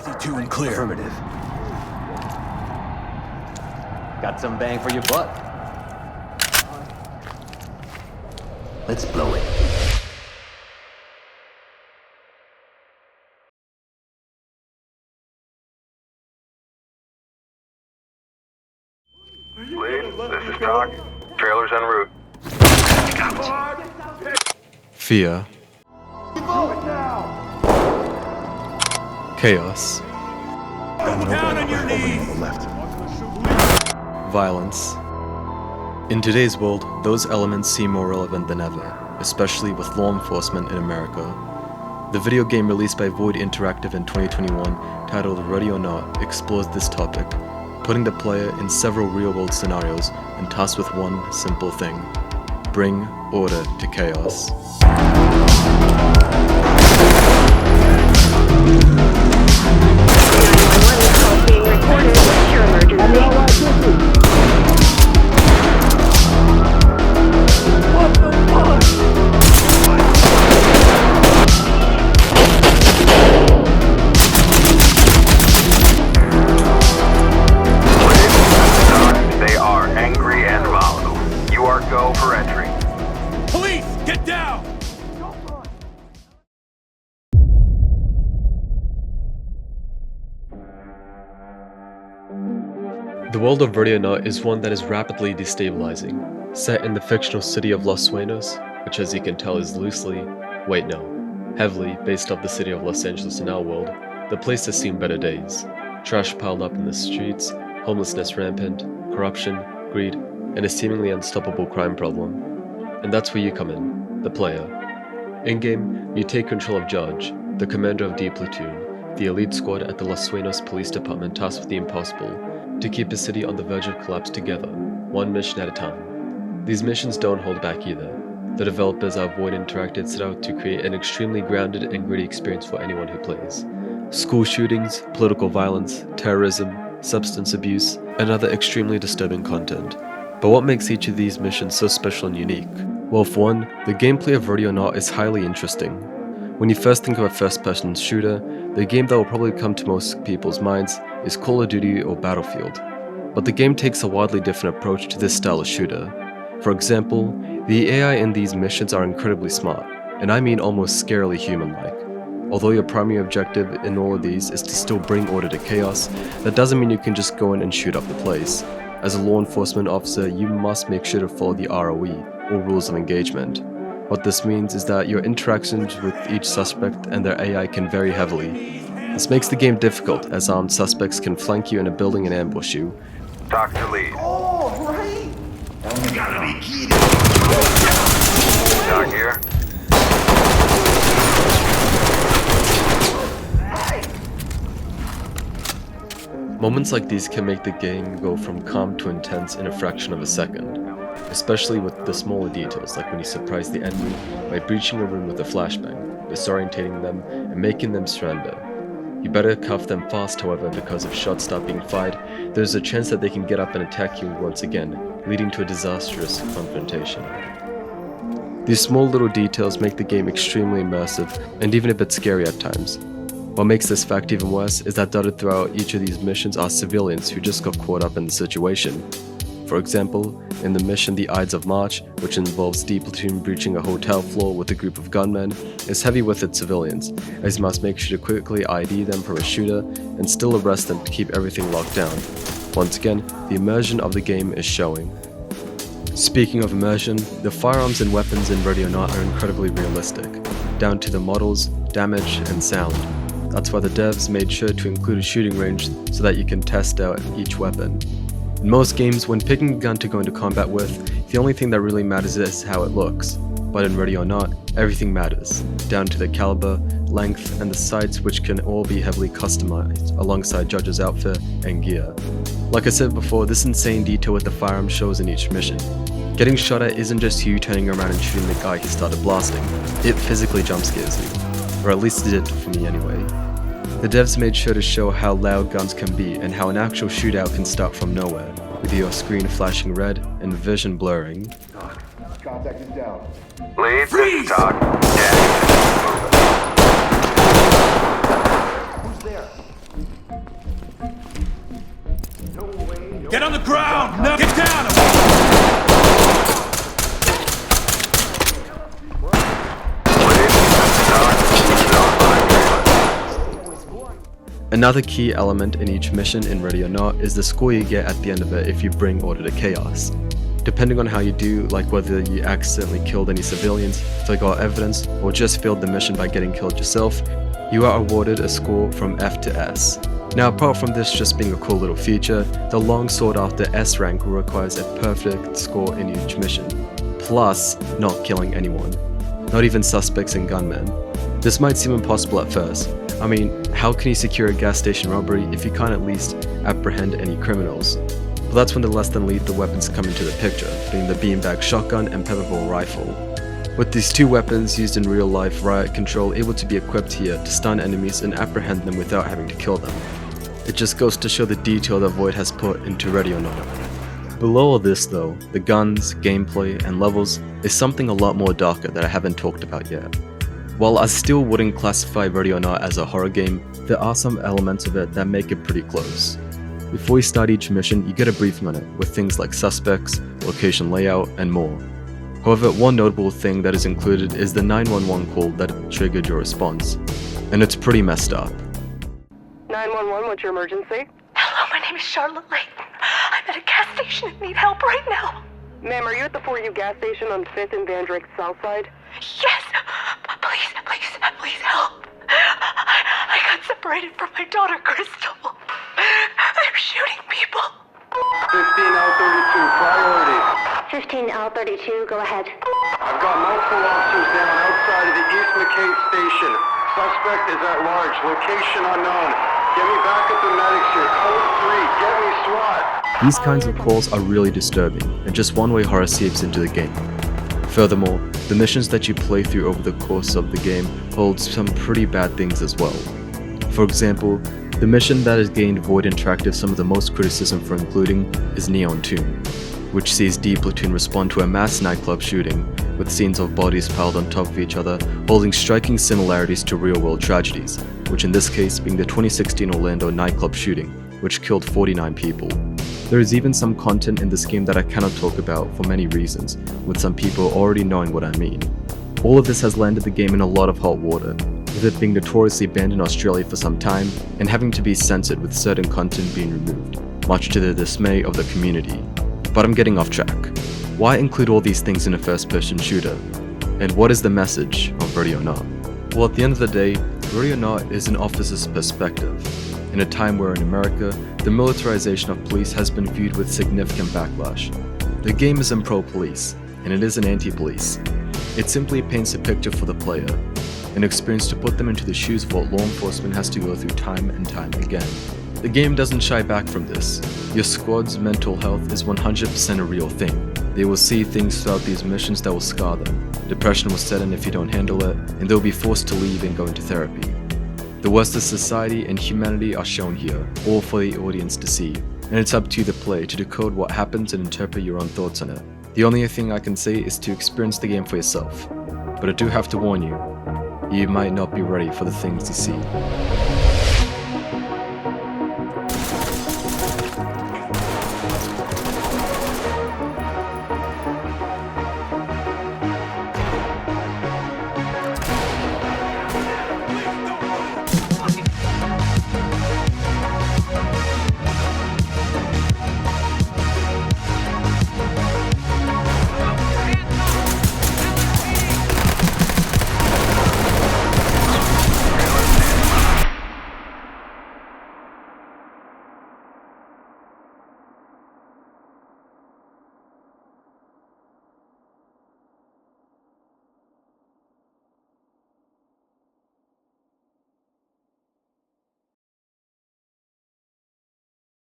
C2 and clear. Affirmative. Got some bang for your buck. Let's blow it. Lead, this is Talk. Trailers en route. Fear. Chaos. Down on your knees. Violence. In today's world, those elements seem more relevant than ever, especially with law enforcement in America. The video game released by Void Interactive in 2021, titled Ready or Not, explores this topic, putting the player in several real-world scenarios and tasked with one simple thing: bring order to chaos. Being recorded. What's your emergency? They are angry and volatile. You are go for entry. Police, get down! The world of Ready or Not is one that is rapidly destabilizing. Set in the fictional city of Los Sueños, which as you can tell is heavily based off the city of Los Angeles in our world, the place has seen better days. Trash piled up in the streets, homelessness rampant, corruption, greed, and a seemingly unstoppable crime problem. And that's where you come in, the player. In-game, you take control of Judge, the commander of D Platoon, the elite squad at the Los Sueños Police Department tasked with the impossible, to keep a city on the verge of collapse together, one mission at a time. These missions don't hold back either. The developers at Void Interactive set out to create an extremely grounded and gritty experience for anyone who plays. School shootings, political violence, terrorism, substance abuse, and other extremely disturbing content. But what makes each of these missions so special and unique? Well, for one, the gameplay of Ready or Not is highly interesting. When you first think of a first-person shooter, the game that will probably come to most people's minds is Call of Duty or Battlefield. But the game takes a wildly different approach to this style of shooter. For example, the AI in these missions are incredibly smart, and I mean almost scarily human-like. Although your primary objective in all of these is to still bring order to chaos, that doesn't mean you can just go in and shoot up the place. As a law enforcement officer, you must make sure to follow the ROE, or rules of engagement. What this means is that your interactions with each suspect and their AI can vary heavily. This makes the game difficult, as armed suspects can flank you in a building and ambush you. Talk to lead. Oh, right! You gotta be kidding! Talk here. Moments like these can make the game go from calm to intense in a fraction of a second, especially with the smaller details like when you surprise the enemy by breaching a room with a flashbang, disorientating them, and making them surrender. You better cuff them fast, however, because if shots start being fired, there's a chance that they can get up and attack you once again, leading to a disastrous confrontation. These small little details make the game extremely immersive and even a bit scary at times. What makes this fact even worse is that dotted throughout each of these missions are civilians who just got caught up in the situation. For example, in the mission The Ides of March, which involves D Platoon breaching a hotel floor with a group of gunmen, is heavy with its civilians, as you must make sure to quickly ID them from a shooter and still arrest them to keep everything locked down. Once again, the immersion of the game is showing. Speaking of immersion, the firearms and weapons in Ready or Not are incredibly realistic, down to the models, damage, and sound. That's why the devs made sure to include a shooting range so that you can test out each weapon. In most games, when picking a gun to go into combat with, the only thing that really matters is how it looks. But in Ready or Not, everything matters, down to the caliber, length, and the sights, which can all be heavily customized alongside Judge's outfit and gear. Like I said before, this insane detail with the firearm shows in each mission. Getting shot at isn't just you turning around and shooting the guy he started blasting, it physically jump scares you. Or at least it did for me anyway. The devs made sure to show how loud guns can be and how an actual shootout can start from nowhere, with your screen flashing red and vision blurring. Contact is down. Lead, Freeze! Talk. Yeah. Who's there? No way. Get on the ground! No, get down! Another key element in each mission in Ready or Not is the score you get at the end of it if you bring order to chaos. Depending on how you do, like whether you accidentally killed any civilians, forgot evidence, or just failed the mission by getting killed yourself, you are awarded a score from F to S. Now, apart from this just being a cool little feature, the long sought after S rank requires a perfect score in each mission, plus not killing anyone, not even suspects and gunmen. This might seem impossible at first. I mean, how can you secure a gas station robbery if you can't at least apprehend any criminals? But that's when the less than lethal weapons come into the picture, being the beanbag shotgun and pepperball rifle. With these two weapons used in real life riot control able to be equipped here to stun enemies and apprehend them without having to kill them. It just goes to show the detail that Void has put into Ready or Not. Below all this though, the guns, gameplay, and levels is something a lot more darker that I haven't talked about yet. While I still wouldn't classify Ready or Not as a horror game, there are some elements of it that make it pretty close. Before you start each mission, you get a briefing on it, with things like suspects, location layout, and more. However, one notable thing that is included is the 911 call that triggered your response, and it's pretty messed up. 911, what's your emergency? Hello, my name is Charlotte Layton. I'm at a gas station and need help right now. Ma'am, are you at the 4U gas station on 5th and Van Drake South Side? Yes, please help. I got separated from my daughter, Crystal. They're shooting people. 15L32, priority. 15L32, go ahead. I've got multiple officers down outside of the East McKay station. Suspect is at large. Location unknown. Get me backup and medics here. Code 3. Get me SWAT. These kinds of calls are really disturbing, and just one way horror seeps into the game. Furthermore, the missions that you play through over the course of the game hold some pretty bad things as well. For example, the mission that has gained Void Interactive some of the most criticism for including is Neon Tomb, which sees D Platoon respond to a mass nightclub shooting, with scenes of bodies piled on top of each other holding striking similarities to real-world tragedies, which in this case being the 2016 Orlando nightclub shooting, which killed 49 people. There is even some content in this game that I cannot talk about for many reasons, with some people already knowing what I mean. All of this has landed the game in a lot of hot water, with it being notoriously banned in Australia for some time, and having to be censored with certain content being removed, much to the dismay of the community. But I'm getting off track. Why include all these things in a first-person shooter? And what is the message of Ready or Not? Well, at the end of the day, Ready or Not is an officer's perspective, in a time where in America, the militarization of police has been viewed with significant backlash. The game isn't pro-police, and it isn't anti-police. It simply paints a picture for the player, an experience to put them into the shoes of what law enforcement has to go through time and time again. The game doesn't shy back from this. Your squad's mental health is 100% a real thing. They will see things throughout these missions that will scar them. Depression will set in if you don't handle it, and they'll be forced to leave and go into therapy. The worst of society and humanity are shown here, all for the audience to see, and it's up to you the player to decode what happens and interpret your own thoughts on it. The only thing I can say is to experience the game for yourself, but I do have to warn you, you might not be ready for the things you see.